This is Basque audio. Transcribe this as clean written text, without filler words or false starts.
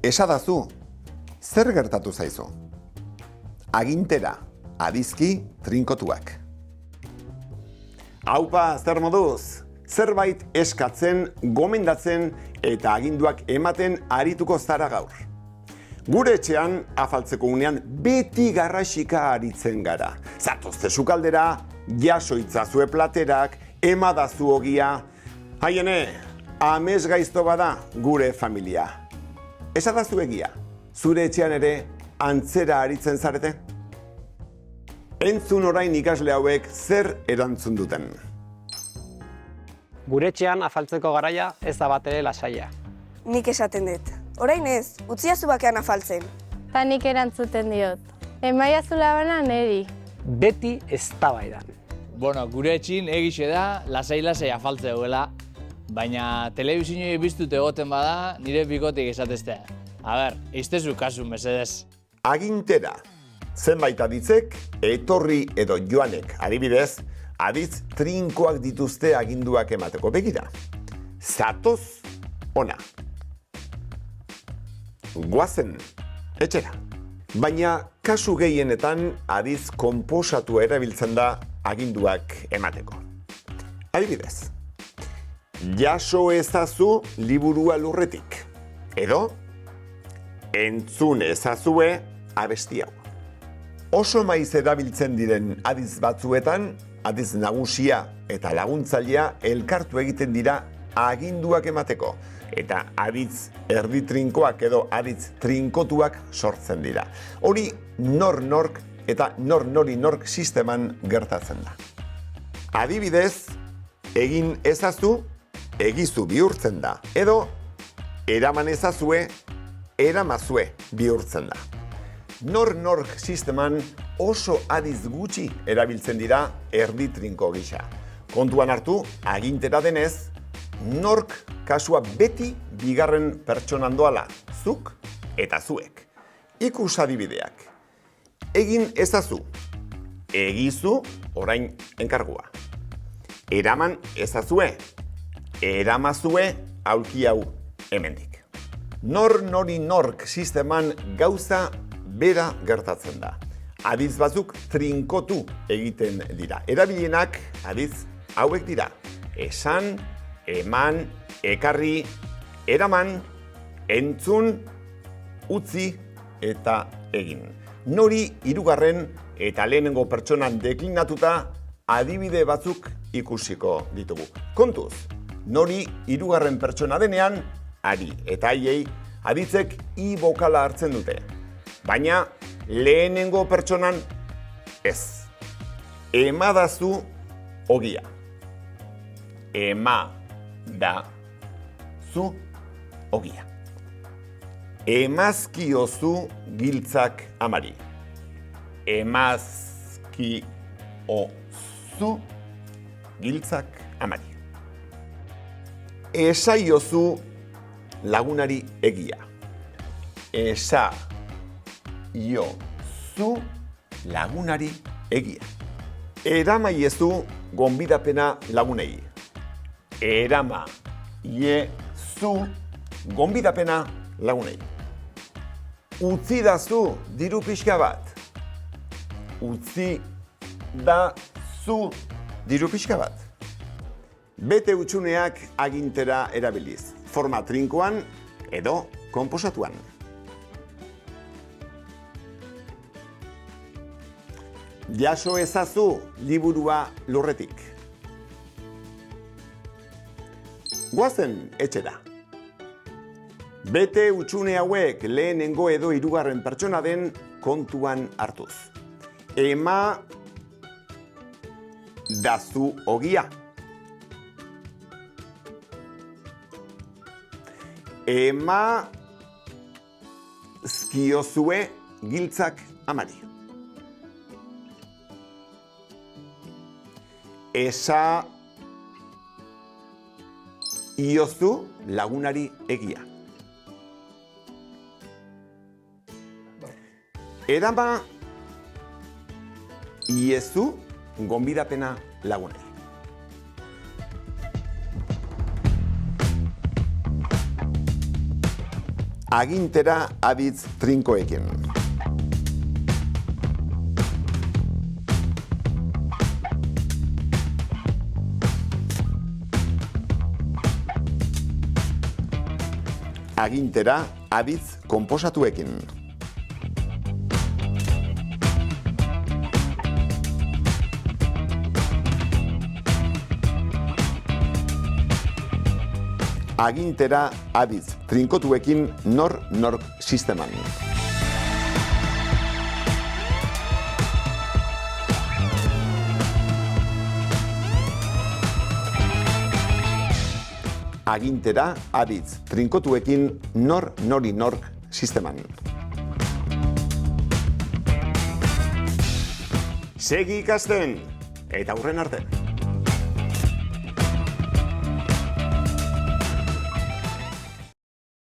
Esadazu, zer gertatu zaizu? Agintera, adizki trinkotuak. Aupa, zer moduz? Zerbait eskatzen, gomendatzen eta aginduak ematen arituko zara gaur. Gure etxean, afaltzeko unean, beti garrasika aritzen gara. Zatozte sukaldera, jaso itzazue platerak, emadazu ogia. Haiene, amez gaizto bada gure familia. Esadazu egia, zure etxean ere antzera aritzen zarete? Entzun orain ikasle hauek zer erantzun duten. Gure etxean afaltzeko garaia ez da batere lasaia. Nik esaten dut. Orain ez, utziazu bakean afaltzen. Ta nik erantzuten diot. Emaiazu labana neri. Beti eztabaidan. Bueno, gure etxin egixe da, lasai-lasai afaltze duela, baina telebizinoi biztut egoten bada nire bikotik esateztea. A ber, eiztezu kasu, mesedez. Agintera, zenbait aditzek, etorri edo joanek adibidez, aditz trinkoak dituzte aginduak emateko. Begira, zatoz ona. Goazen, etxera. Baina kasu gehienetan aditz konposatua erabiltzen da aginduak emateko. Adibidez, jaso ezazu liburua lurretik. Edo, entzun ezazue abesti hau. Oso maiz erabiltzen diren aditz batzuetan, aditz nagusia eta laguntzailea elkartu egiten dira aginduak emateko. Eta aditz erdi trinkoak edo aditz trinkotuak sortzen dira. Hori nor-nork eta nor-nori-nork sisteman gertatzen da. Adibidez, egin ezazu, egizu bihurtzen da. Edo, eraman ezazue, eramazue bihurtzen da. Nor-nork sisteman oso aditz gutxi erabiltzen dira erdi trinko gisa. Kontuan hartu, agintera denez, nork kasua beti bigarren pertsonan doala, zuk eta zuek. Ikus adibideak. Egin ezazu, egizu orain enkargua. Eraman ezazue, eramazue aulki hau hemendik. Nor-nori-nork sisteman gauza bera gertatzen da. Aditz batzuk trinkotu egiten dira. Erabilienak aditz hauek dira. Esan, eman, ekarri, eraman, entzun, utzi eta egin. Nori hirugarren eta lehenengo pertsonan deklinatuta adibide batzuk ikusiko ditugu. Kontuz, nori hirugarren pertsona denean, ari eta haiei aditzek i bokala hartzen dute. Baina lehenengo pertsonan ez. Emadazu ogia. Ema da zu ogia. Emazkiozu giltzak amari. Emazkiozu giltzak amari. Esaiozu lagunari egia. Esaiozu lagunari egia. Eramaiezu gonbidapena lagunei. Eramaiezu gonbidapena lagunei. Utzidazu diru pixka bat. Utzidazu diru pixka bat. Bete hutsuneak agintera erabiliz. Forma trinkoan edo konposatuan. Jaso ezazu liburua lurretik. Goazen etxera. Bete hutsune hauek lehenengo edo hirugarren pertsona den kontuan hartuz. Ema dazu ogia. Ema zkiozue giltzak amari. Esa iozu lagunari egia. Erama iezu gonbidapena lagunei. agintera aditz trinkoekin. Agintera aditz konposatuekin. Agintera aditz trinkotuekin nor-nork sisteman. Agintera aditz trinkotuekin nor-nori-nork sisteman. Segi ikasten, eta hurren arte.